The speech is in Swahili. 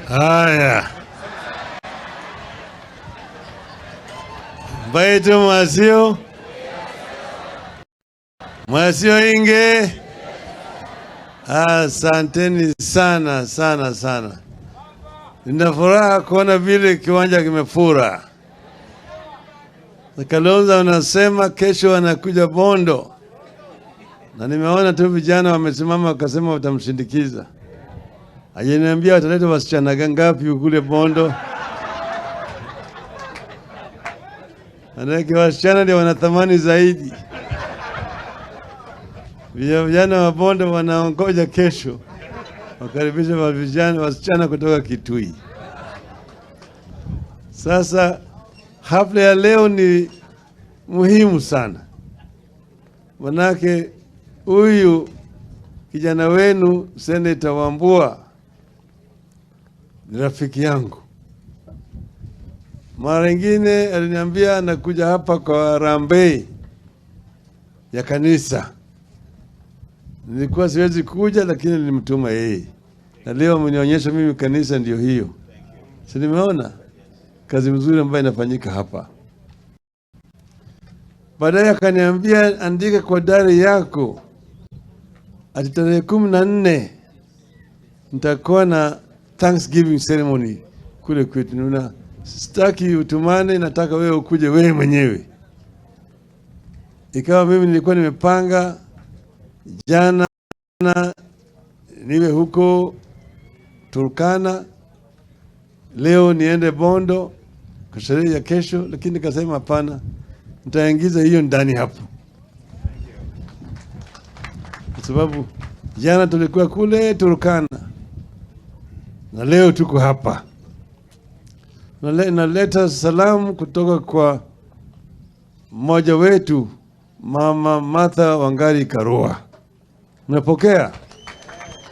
Haya. Baitu Mwasio inge. Asanteni sana sana sana. Nina furaha kuona vile kiwanja kimefura. Kalonzo wanasema kesho wanakuja Bondo. Na nimeona tu vijana wamesimama wakasema watamshindikiza. Hajaniambia wataleta wasichana ngapi kule Bondo. Manake wasichana ndio wanathamani zaidi. Vijana wa Bondo wanaongoja kesho wakaribisha wasichana kutoka Kitui. Sasa hafla ya leo ni muhimu sana. Manake huyu kijana wenu Senator Wambua ni rafiki yangu. Mara nyingine aliniambia anakuja hapa kwa Rambe ya kanisa. Nilikuwa siwezi kuja lakini nilimtuma yeye. Na leo amenionyesha mimi kanisa ndio hiyo. Si nimeona kazi nzuri ambayo inafanyika hapa. Baadaye akaniambia andika kwa diary yako ati tarehe 14 nitakuwa na Thanksgiving ceremony kule kwetu. Nuna sitaki utumane, nataka wewe ukuje wewe mwenyewe. Ikawa mimi nilikuwa nimepanga jana niwe huko Turkana, leo niende Bondo kwa sherehe ya kesho, lakini nikasema hapana, nitaingiza hiyo ndani hapo. Kwa sababu jana tulikuwa kule Turkana na leo tuko hapa. Naleta salamu kutoka kwa mmoja wetu, Mama Martha Wangari Karua. Unapokea?